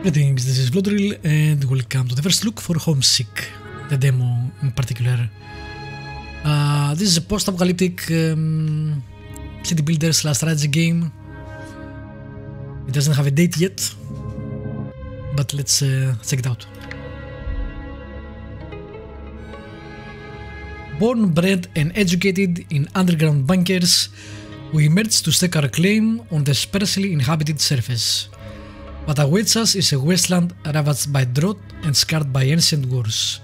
Greetings, this is Vlodril and welcome to the first look for HomeSeek, the demo in particular. This is a post-apocalyptic city builder / strategy game. It doesn't have a date yet, but let's check it out. Born, bred and educated in underground bunkers, we emerge to stake our claim on the sparsely inhabited surface. What awaits us is a wasteland ravaged by drought and scarred by ancient wars.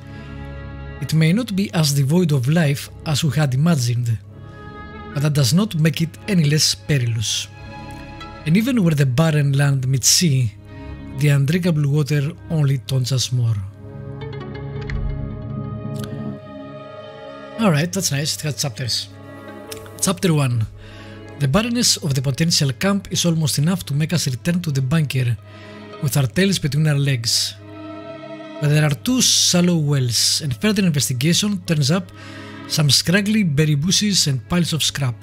It may not be as devoid of life as we had imagined, but that does not make it any less perilous. And even where the barren land meets sea, the undrinkable water only taunts us more. Alright, that's nice, it has chapters. Chapter 1. The barrenness of the potential camp is almost enough to make us return to the bunker with our tails between our legs. But there are two shallow wells, and further investigation turns up some scraggly berry bushes and piles of scrap.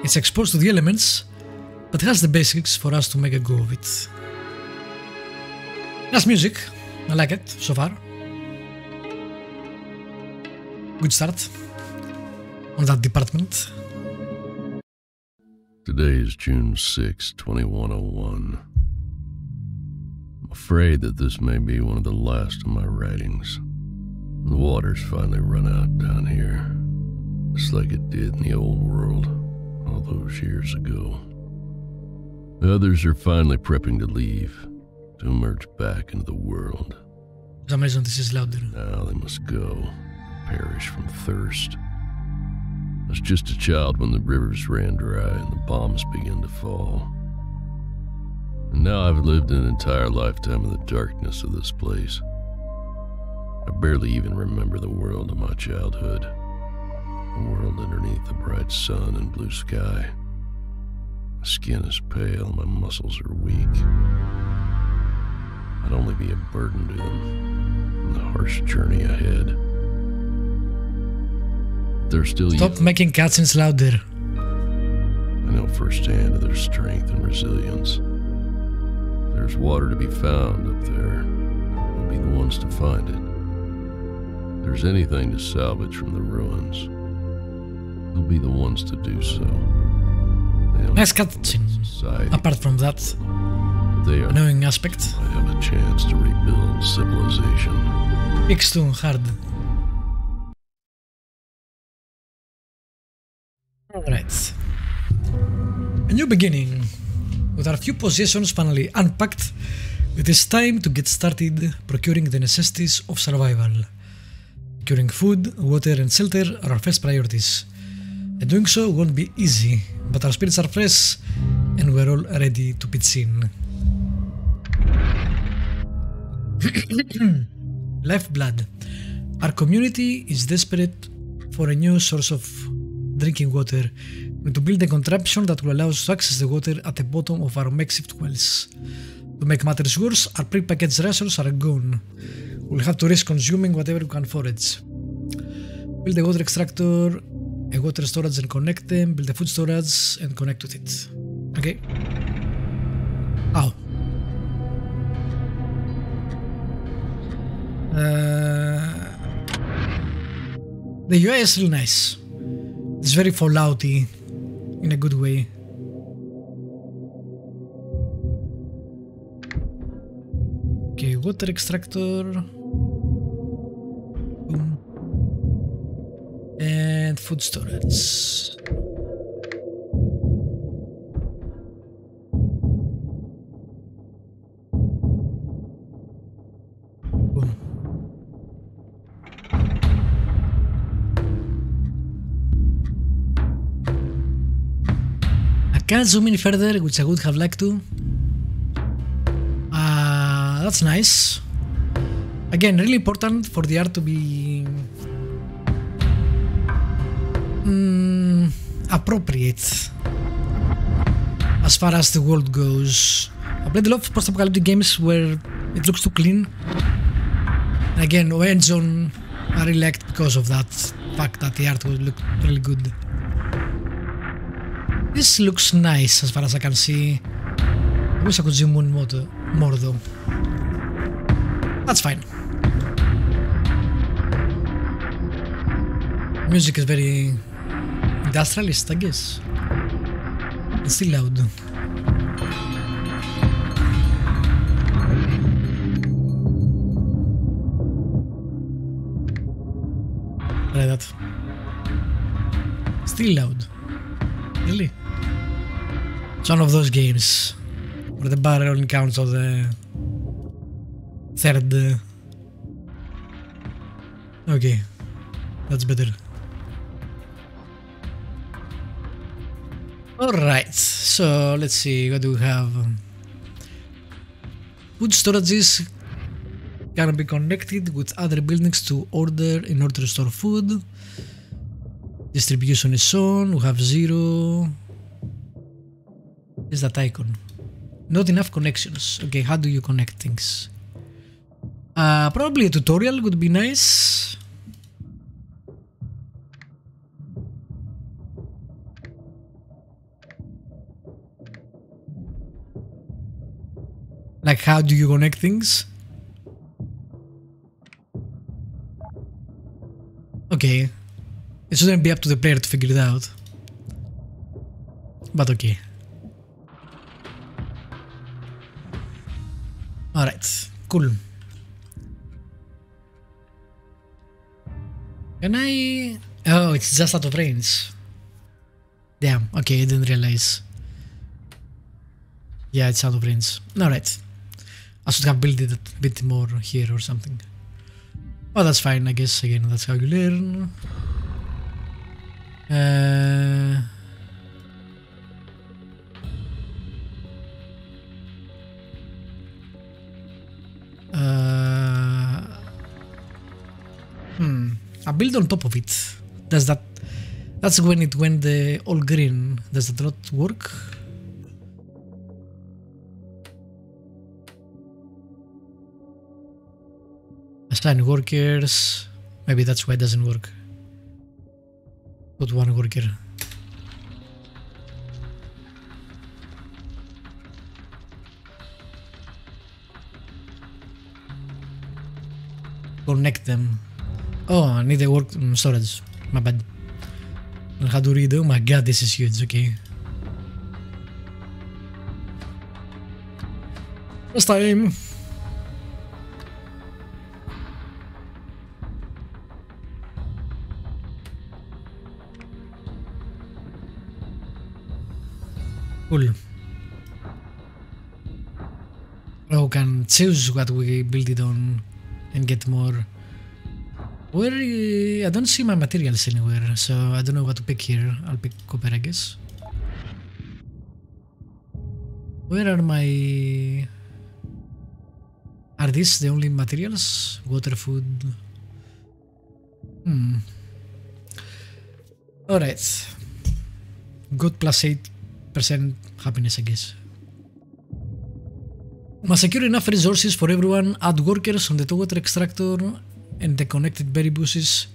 It's exposed to the elements, but has the basics for us to make a go of it. Nice music, I like it so far. Good start on that department. Today is June 6, 2101. I'm afraid that this may be one of the last of my writings. The water's finally run out down here, just like it did in the old world all those years ago. The others are finally prepping to leave, to emerge back into the world. For some reason this is louder. Now they must go, perish from thirst. I was just a child when the rivers ran dry and the bombs began to fall. And now I've lived an entire lifetime in the darkness of this place. I barely even remember the world of my childhood. A world underneath the bright sun and blue sky. My skin is pale, my muscles are weak. I'd only be a burden to them in the harsh journey ahead. They're still Stop making cutscenes louder. I know firsthand of their strength and resilience. If there's water to be found up there, they'll be the ones to find it. If there's anything to salvage from the ruins, they'll be the ones to do so. Nice cutscene. Apart from that annoying aspect. I have a chance to rebuild civilization. It's too hard. Alright. A new beginning. With our few possessions finally unpacked, it is time to get started procuring the necessities of survival. Procuring food, water and shelter are our first priorities. And doing so won't be easy, but our spirits are fresh and we're all ready to pitch in. Lifeblood. Our community is desperate for a new source of drinking water. We need to build a contraption that will allow us to access the water at the bottom of our makeshift wells. To make matters worse, our pre-packaged rations are gone. We'll have to risk consuming whatever we can forage. Build a water extractor, a water storage and connect them, build a food storage and connect with it. Okay. Ow. The UI is really nice. It's very Fallouty in a good way. Okay, water extractor. Boom. And food storage. Boom. I can't zoom in further, which I would have liked to. That's nice. Again, really important for the art to be appropriate as far as the world goes. I played a lot of post-apocalyptic games where it looks too clean. And again, End Zone I really liked because of that fact that the art would look really good. This looks nice as far as I can see. I wish I could zoom in more though. That's fine. Music is very industrialist, I guess. It's still loud. Try that. Still loud. Really? It's one of those games where the bar only counts on the third. Okay, that's better. Alright, so let's see, what do we have? Food storages can be connected with other buildings in order to store food. Distribution is on, we have 0. Is that icon? Not enough connections. Okay, how do you connect things? Probably a tutorial would be nice. Like, how do you connect things? Okay. It shouldn't be up to the player to figure it out. But okay. Alright, cool. Can I... Oh, it's just out of range. Damn, okay, I didn't realize. Yeah, it's out of range. Alright. I should have built it a bit more here or something. Oh, that's fine, I guess. Again, that's how you learn. I build on top of it. Does that... That's when it went all green. Does that not work? Assign workers. Maybe that's why it doesn't work. Put one worker. Connect them. Oh, I need a work storage. My bad. How to read? Oh my god, this is huge. Okay. First time. Cool. Oh, we can choose what we build it on and get more. Where I don't see my materials anywhere, so I don't know what to pick here. I'll pick copper, I guess. Where are my... Are these the only materials? Water, food... Alright. Good, plus 8% happiness, I guess. Must secure enough resources for everyone. Add workers on the water extractor and the connected berry bushes.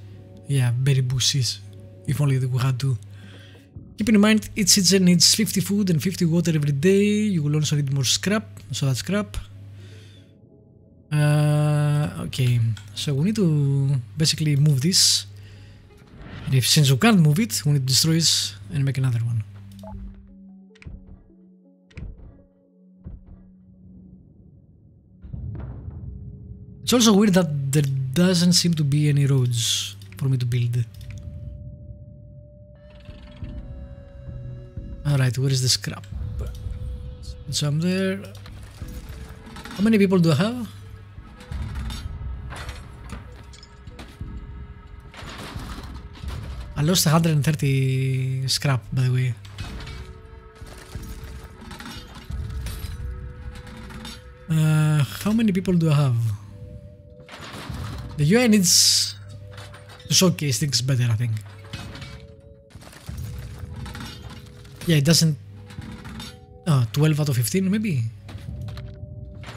Yeah, berry bushes. If only we had to. Keep in mind, each citizen needs 50 food and 50 water every day. You will also need more scrap, so that's scrap. Okay, so we need to basically move this. And since we can't move it, we need to destroy it and make another one. It's also weird that there doesn't seem to be any roads for me to build. Alright, where is the scrap? So I'm there. How many people do I have? I lost 130 scrap, by the way. How many people do I have? The UI needs to showcase things better, I think. Yeah, it doesn't... Oh, 12 out of 15 maybe?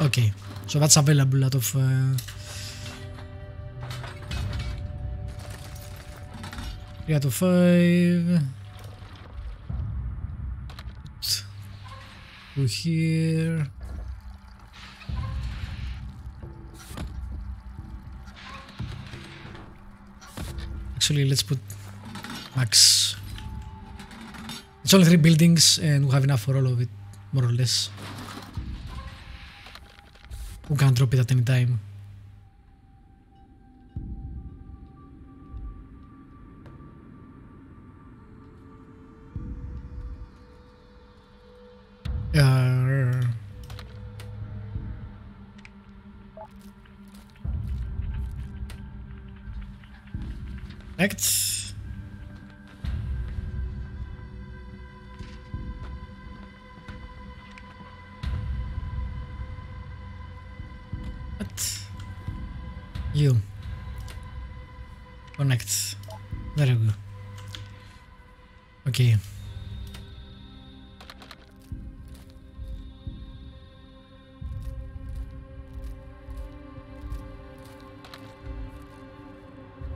Okay, so that's available out of... 3 out of 5... To here. Actually, let's put max. It's only 3 buildings and we have enough for all of it, more or less. We can drop it at any time. Next. What? You. Connect. Very good. Okay.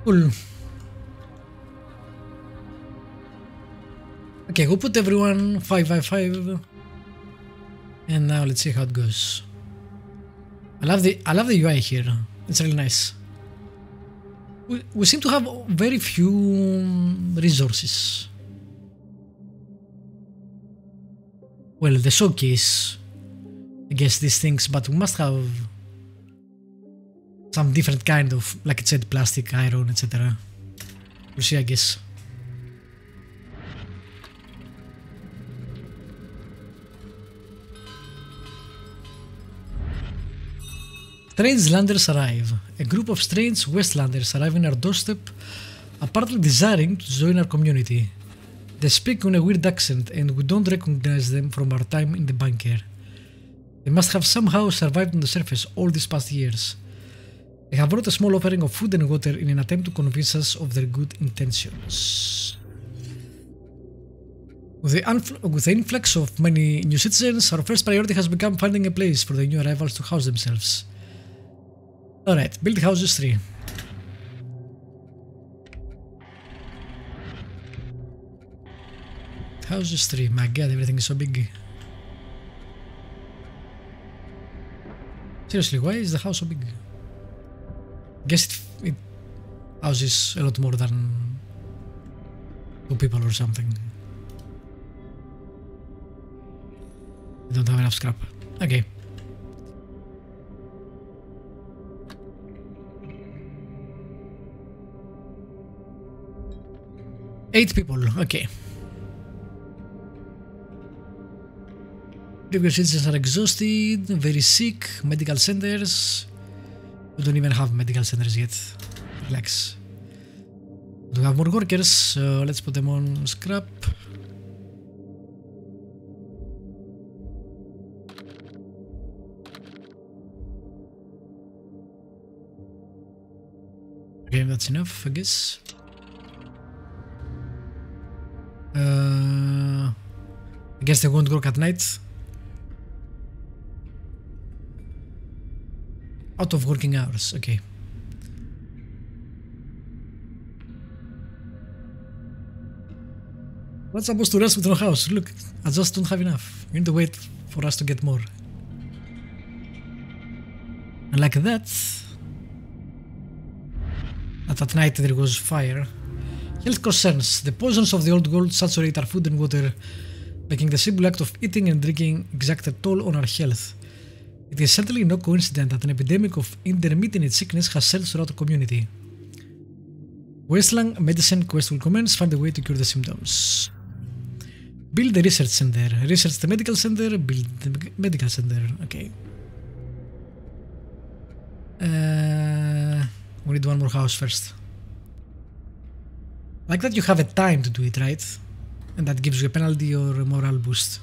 Cool. Okay, we'll put everyone 555, and now let's see how it goes. I love the UI here. It's really nice. We seem to have very few resources. Well, the showcase, I guess, these things, but we must have some different kind of, like it said, plastic, iron, etc. We'll see, I guess. Strange landers arrive. A group of strange wastelanders arrive in our doorstep, apparently desiring to join our community. They speak in a weird accent and we don't recognize them from our time in the bunker. They must have somehow survived on the surface all these past years. They have brought a small offering of food and water in an attempt to convince us of their good intentions. With the influx of many new citizens, our first priority has become finding a place for the new arrivals to house themselves. Alright, build houses 3. Houses 3, my god, everything is so big. Seriously, why is the house so big? Guess it houses a lot more than 2 people or something. I don't have enough scrap. Okay. Eight people, okay. Previous citizens are exhausted, very sick, medical centers. We don't even have medical centers yet. Relax. We have more workers, so let's put them on scrap. Okay, that's enough, I guess. I guess they won't work at night. Out of working hours, okay. What's supposed to rest with no house? Look, I just don't have enough. You need to wait for us to get more. And like that, at night there was fire. Health concerns. The poisons of the old gold saturate our food and water, making the simple act of eating and drinking exact a toll on our health. It is certainly no coincidence that an epidemic of intermittent sickness has surged throughout the community. Wasteland medicine quest will commence, find a way to cure the symptoms. Build the research center. Research the medical center, build the medical center. Okay. We need one more house first. Like that you have a time to do it, right? And that gives you a penalty or a morale boost.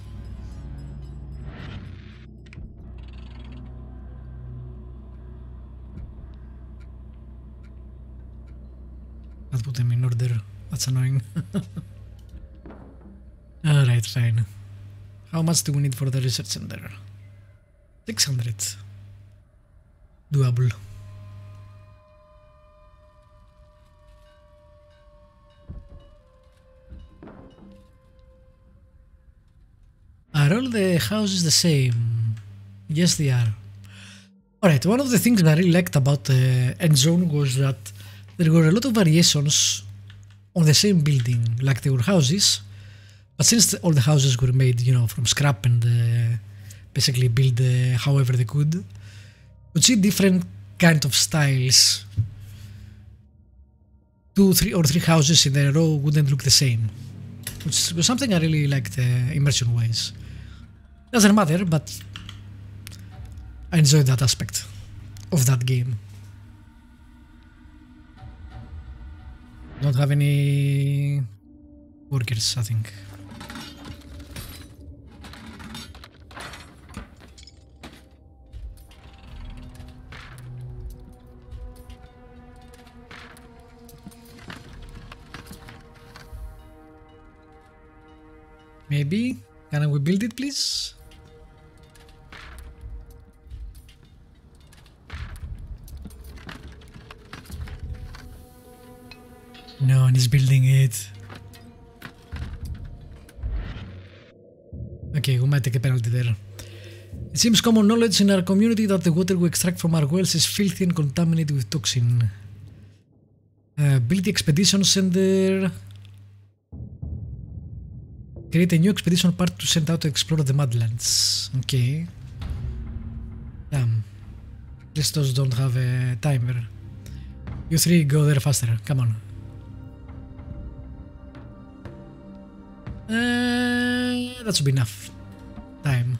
I'll put them in order. That's annoying. Alright, fine. How much do we need for the research center? 600. Doable. Are all the houses the same? Yes, they are. Alright, one of the things I really liked about the end zone was that there were a lot of variations on the same building. Like they were houses, but since all the houses were made, you know, from scrap and basically built however they could, you could see different kind of styles. 2, 3 or 3 houses in a row wouldn't look the same, which was something I really liked immersion wise. Doesn't matter, but I enjoyed that aspect of that game. Don't have any workers, I think. Maybe? Can we build it, please? No one is building it. Okay, we might take a penalty there. It seems common knowledge in our community that the water we extract from our wells is filthy and contaminated with toxin. Build the expedition center. Create a new expedition part to send out to explore the Madlands. Okay. Damn. These those don't have a timer. You 3 go there faster. Come on. That should be enough time.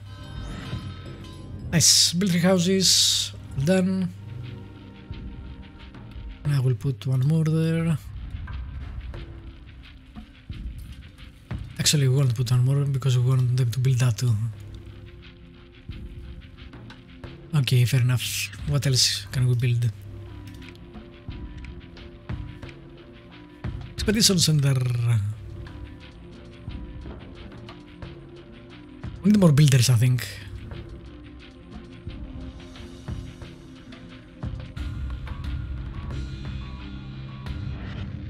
Nice. Build 3 houses. Well done. And I will put 1 more there. Actually, we won't put 1 more because we want them to build that too. Okay, fair enough. What else can we build? Expedition center. We need more builders, I think.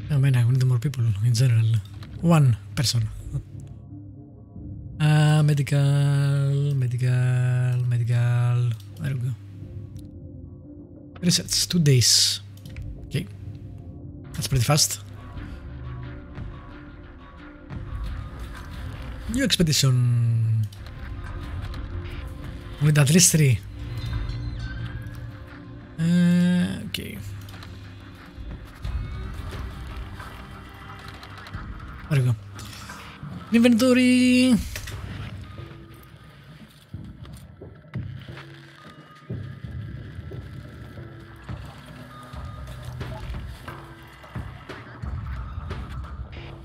I mean, I need more people in general. 1 person. Medical. There we go. Research, 2 days. Okay. That's pretty fast. New expedition. We need at least 3. Okay. There we go. Inventory.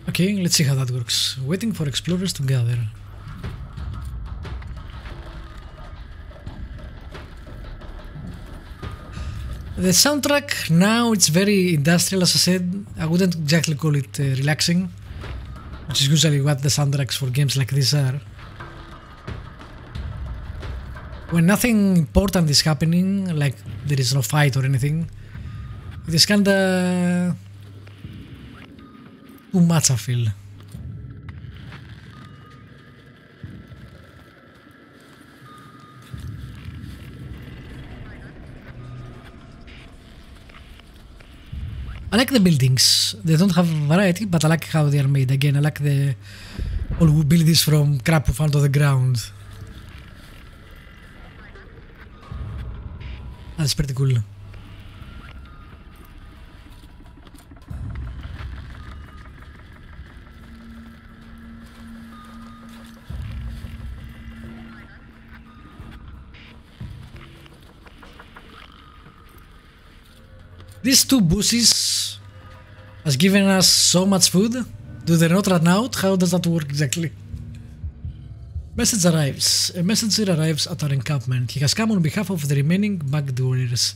Okay, let's see how that works. Waiting for explorers to gather. The soundtrack now it's very industrial, as I said. I wouldn't exactly call it relaxing, which is usually what the soundtracks for games like this are. When nothing important is happening, like there is no fight or anything, it is kinda too much, I feel. I like the buildings. They don't have variety, but I like how they are made. Again, I like the all we build this from crap we found on the ground. That's pretty cool. These 2 bushes has given us so much food. Do they not run out? How does that work exactly? Message arrives. A messenger arrives at our encampment. He has come on behalf of the remaining bagged warriors,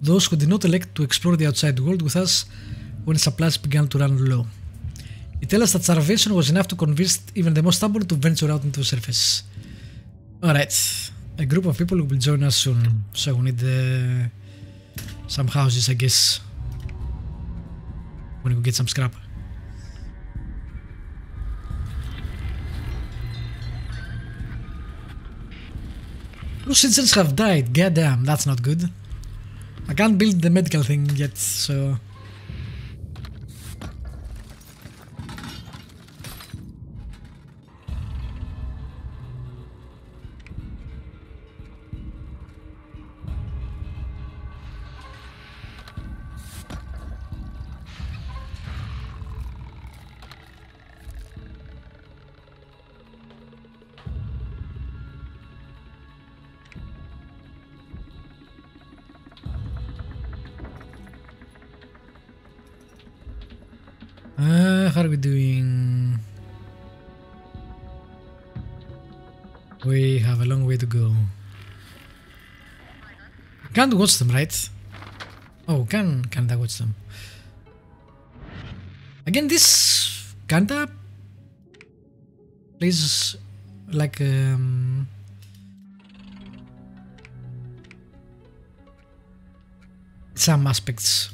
those who did not elect to explore the outside world with us when supplies began to run low. He tells us that starvation was enough to convince even the most stubborn to venture out into the surface. Alright, a group of people will join us soon, so we need some houses, I guess, when we get some scrap. 2 citizens have died. Goddamn, that's not good. I can't build the medical thing yet, so... How are we doing? We have a long way to go. Can't watch them, right? Oh, can't I watch them? Again, this kinda plays like some aspects.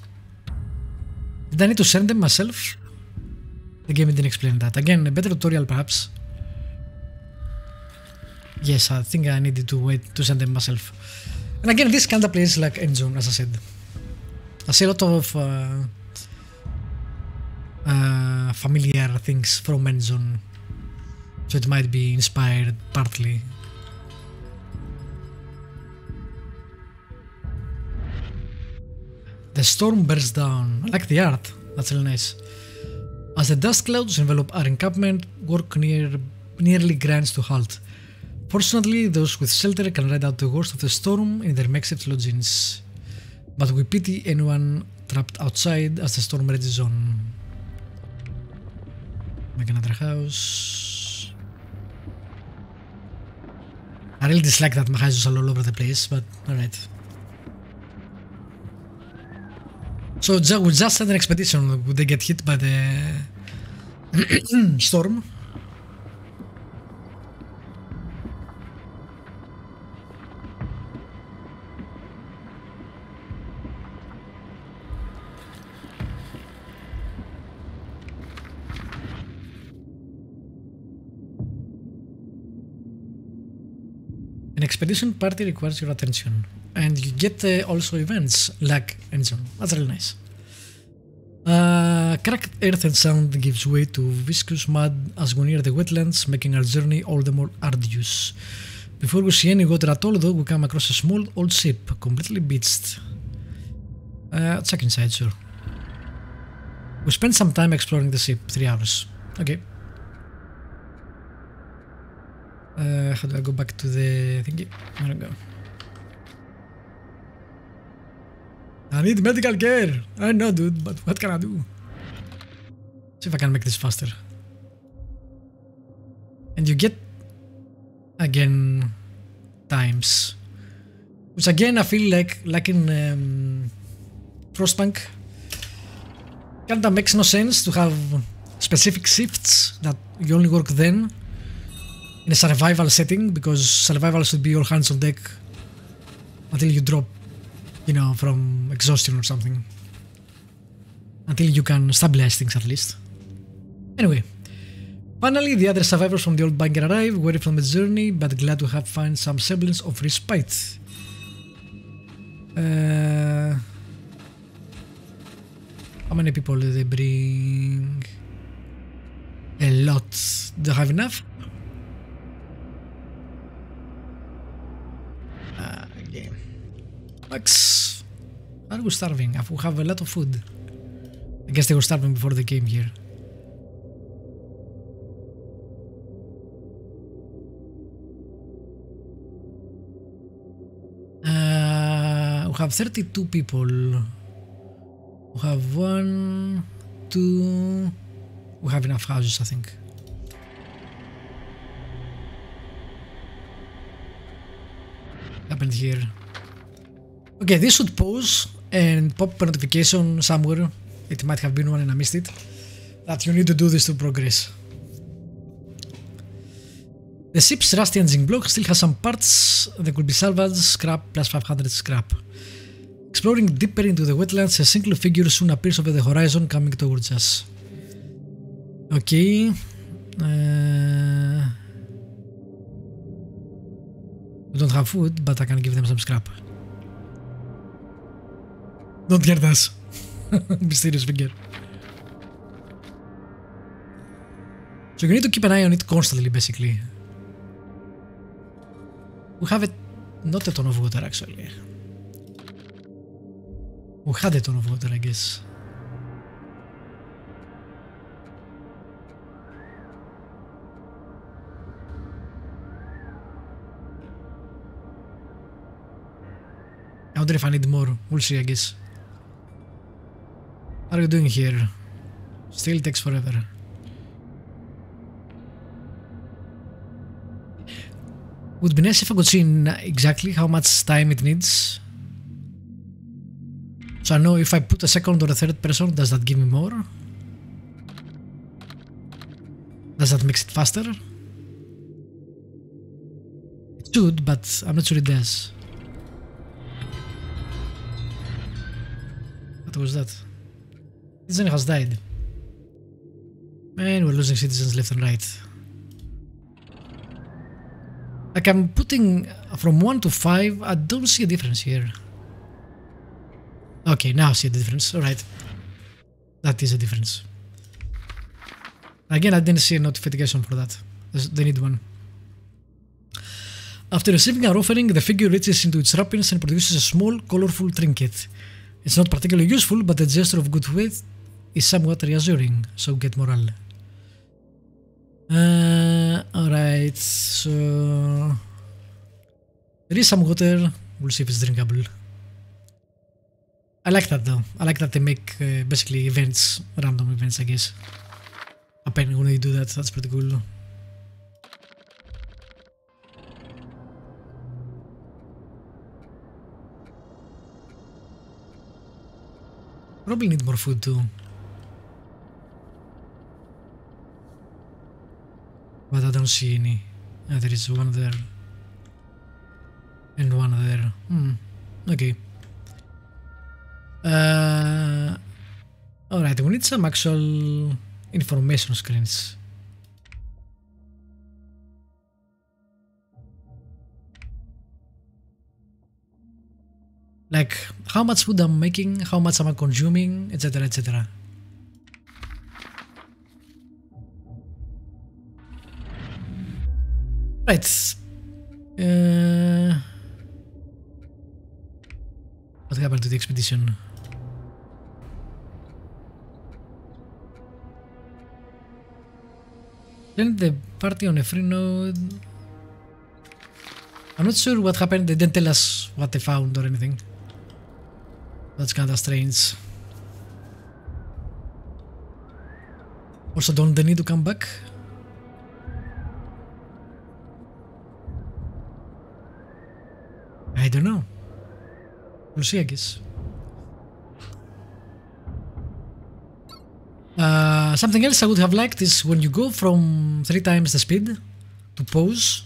Did I need to send them myself? The game didn't explain that. Again, a better tutorial perhaps. Yes, I think I needed to wait to send them myself. And again, this kinda plays like Endzone, as I said. I see a lot of familiar things from Endzone, so it might be inspired partly. The storm bursts down. I like the art. That's really nice. As the dust clouds envelop our encampment, work nearly grinds to halt. Fortunately, those with shelter can ride out the worst of the storm in their makeshift lodgings. But we pity anyone trapped outside as the storm rages on. Make another house. I really dislike that my houses are all over the place, but alright. So we just had an expedition. Would they get hit by the storm? An expedition party requires your attention. And you get also events like Endzone. That's really nice. Cracked earth and sand gives way to viscous mud as we near the wetlands, making our journey all the more arduous. Before we see any water at all though, we come across a small old ship, completely beached. Check inside, sure. We spent some time exploring the ship, 3 hours. Okay. How do I go back to the thingy? There we go. I need medical care! I know, dude, but what can I do? See if I can make this faster. And you get, again, times. Which again, I feel like in Frostpunk, kinda makes no sense to have specific shifts that you only work then in a survival setting, because survival should be all hands on deck until you drop, you know, from exhaustion or something. Until you can stabilize things at least. Anyway, finally the other survivors from the old bunker arrive, weary from the journey, but glad to have found some semblance of respite. How many people do they bring? A lot. Do I have enough? Okay. Max, are we starving? We have a lot of food. I guess they were starving before they came here. We have 32 people. We have 1, 2. We have enough houses, I think. Happened here. Okay, this should pause and pop a notification somewhere. It might have been one and I missed it. That you need to do this to progress. The ship's rusty engine block still has some parts that could be salvaged. Scrap plus 500 scrap. Exploring deeper into the wetlands, a single figure soon appears over the horizon, coming towards us. Okay. We don't have food, but I can give them some scrap. Don't get us. Mysterious figure. So you need to keep an eye on it constantly, basically. We have not a ton of water, actually. We had a ton of water, I guess. I wonder if I need more. We'll see, I guess. What are you doing here? Still takes forever. Would be nice if I could see exactly how much time it needs. So I know if I put a second or a third person, does that give me more? Does that make it faster? It should, but I'm not sure it does. What was that? Citizen has died. And we're losing citizens left and right. Like I'm putting from 1 to 5, I don't see a difference here. Okay, now I see the difference, alright. That is a difference. Again, I didn't see a notification for that. They need one. After receiving our offering, the figure reaches into its wrappings and produces a small, colorful trinket. It's not particularly useful, but the gesture of goodwill is somewhat reassuring, so get morale. Alright, so there is some water. We'll see if it's drinkable. I like that though. I like that they make basically events, random events, I guess. Happen when they do that. That's pretty cool. Probably need more food too. But I don't see any. There is one there. And one there. Okay. Alright, we need some actual information screens. Like how much food I'm making, how much am I consuming, etc, etc. Right. What happened to the expedition? Send the party on a free node. I'm not sure what happened. They didn't tell us what they found or anything. That's kinda strange. Also, don't they need to come back? I don't know. We'll see, I guess. Something else I would have liked is when you go from 3 times the speed to pause.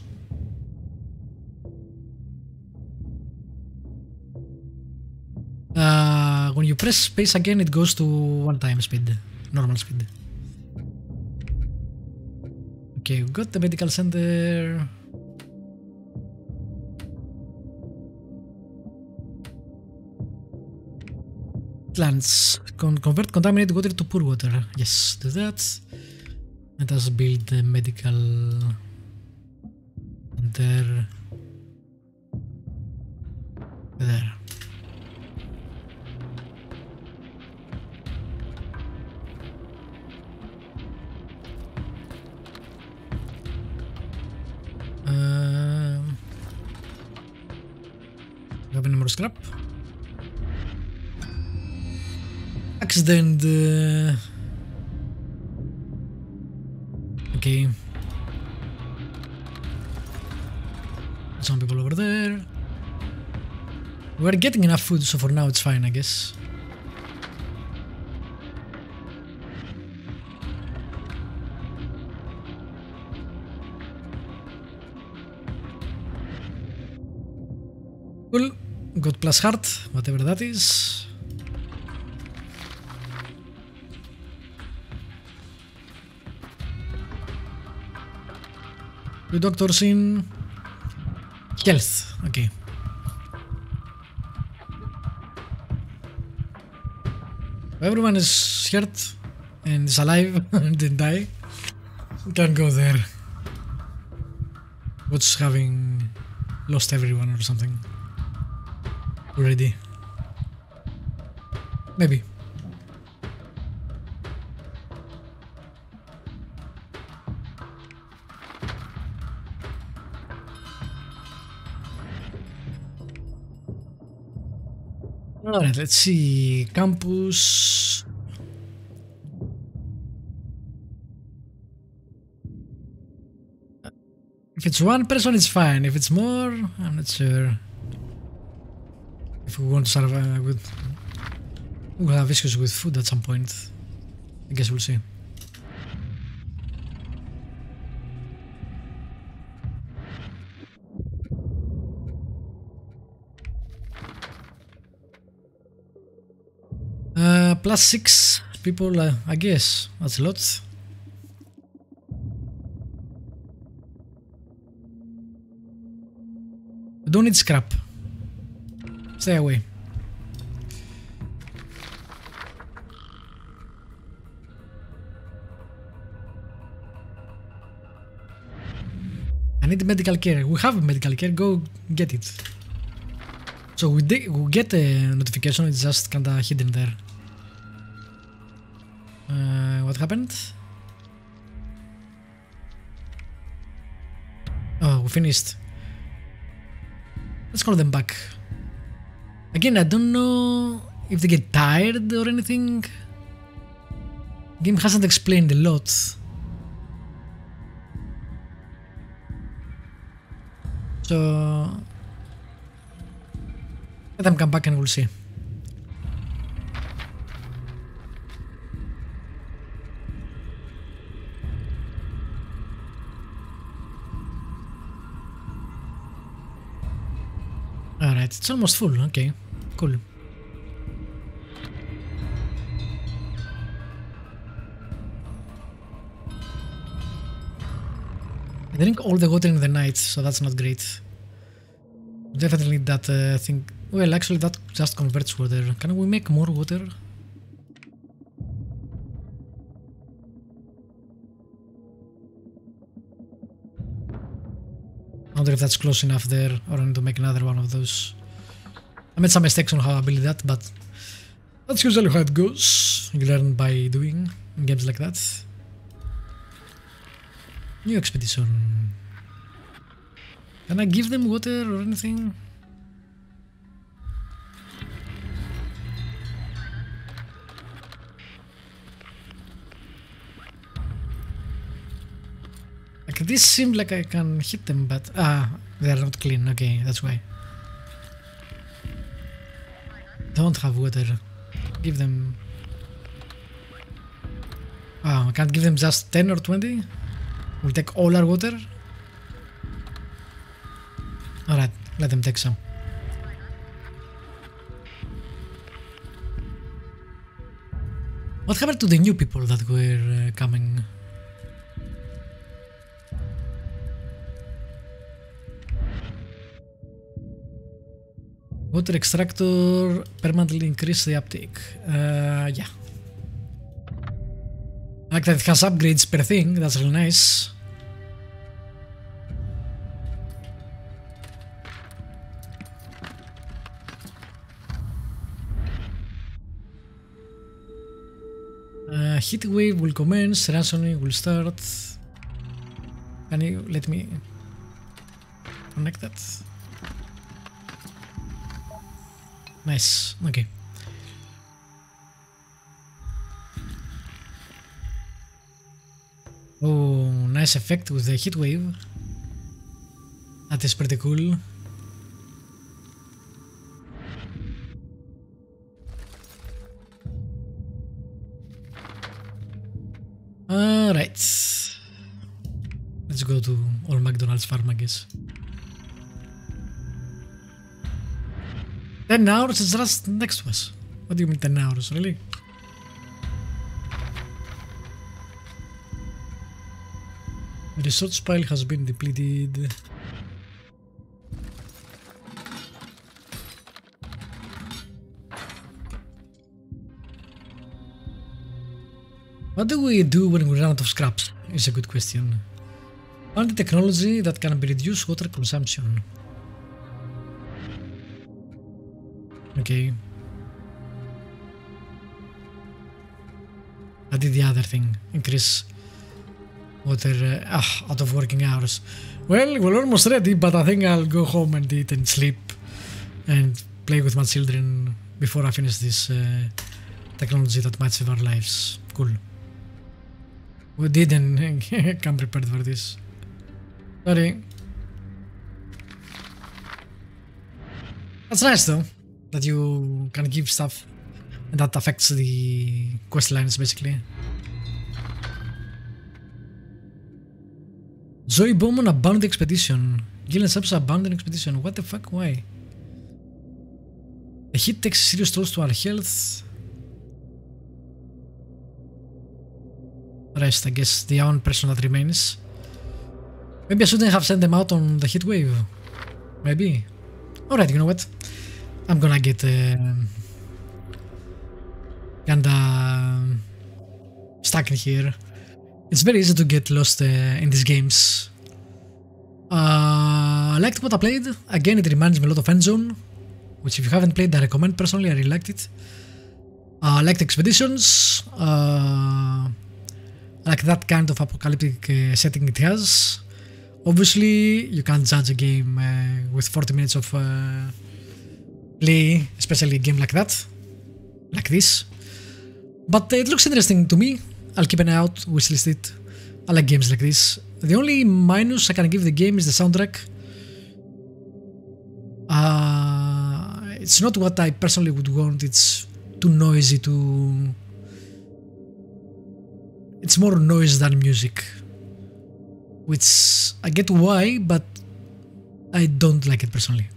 When you press space again, it goes to 1 time speed, normal speed. Okay, we got the medical center. Plants. Convert contaminated water to pure water. Yes, do that. Let us build the medical center there. Have any more scrap? Accident. Okay. Some people over there. We're getting enough food, so for now it's fine, I guess. Cool. Got plus heart, whatever that is. The doctor's in. Health, okay. Everyone is hurt and is alive and didn't die. We can't go there. What's having lost everyone or something already? Maybe. Alright, let's see. Campus. If it's one person, it's fine. If it's more, I'm not sure. If we want to survive with... We'll have issues with food at some point. I guess we'll see. Plus 6 people, I guess. That's a lot. Don't need scrap. Stay away. I need medical care. We have medical care. Go get it. So we get a notification. It's just kinda hidden there. What happened? Oh, we finished. Let's call them back. Again, I don't know if they get tired or anything. Game hasn't explained a lot. So let them come back and we'll see. Alright, it's almost full, okay, cool. I drink all the water in the night, so that's not great. Definitely that thing. Well, actually that just converts water. Can we make more water? I wonder if that's close enough there, or I need to make another one of those. I made some mistakes on how I build that, but that's usually how it goes. You learn by doing in games like that. New expedition. Can I give them water or anything? Like, this seemed like I can hit them, but they are not clean. Okay, that's why. Don't have water. Give them... Oh, I can't give them just 10 or 20? We'll take all our water? Alright, let them take some. What happened to the new people that were coming? Water extractor permanently increase the uptake. Yeah. I like that it has upgrades per thing, that's really nice. Heat wave will commence, rationing will start. Can you let me connect that? Nice, okay. Oh, nice effect with the heat wave. That is pretty cool. Alright. Let's go to Old McDonald's farm, I guess. 10 hours is just next to us. What do you mean 10 hours, really? The resource pile has been depleted. What do we do when we run out of scraps? Is a good question. Find the technology that can reduce water consumption. Okay. I did the other thing. Increase water out of working hours. Well, we're almost ready, but I think I'll go home and eat and sleep and play with my children before I finish this technology that might save our lives. Cool. We didn't come prepared for this. Sorry. That's nice though, that you can give stuff and that affects the quest lines basically. Zoe Bowman abandoned the expedition. Gillian Subs abandoned expedition. What the fuck? Why? The heat takes serious tolls to our health. Rest, I guess, the one person that remains. Maybe I shouldn't have sent them out on the heat wave. Maybe. Alright, you know what? I'm gonna get kinda stuck in here. It's very easy to get lost in these games. I liked what I played. Again, it reminds me a lot of Endzone, which if you haven't played, I recommend personally. I really liked it. I liked Expeditions. I like that kind of apocalyptic setting it has. Obviously, you can't judge a game with 40 minutes of play, especially a game like that, like this. But it looks interesting to me. I'll keep an eye out, wishlist it. I like games like this. The only minus I can give the game is the soundtrack. It's not what I personally would want. It's too noisy, it's more noise than music. Which I get why, but I don't like it personally.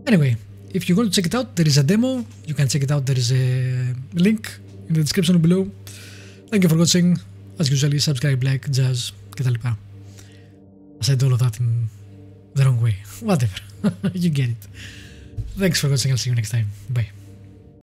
Anyway, if you want to check it out, there is a demo. You can check it out. There is a link in the description below. Thank you for watching. As usually, subscribe, like, jazz, κτλ. I said all of that in the wrong way. Whatever. You get it. Thanks for watching. I'll see you next time. Bye.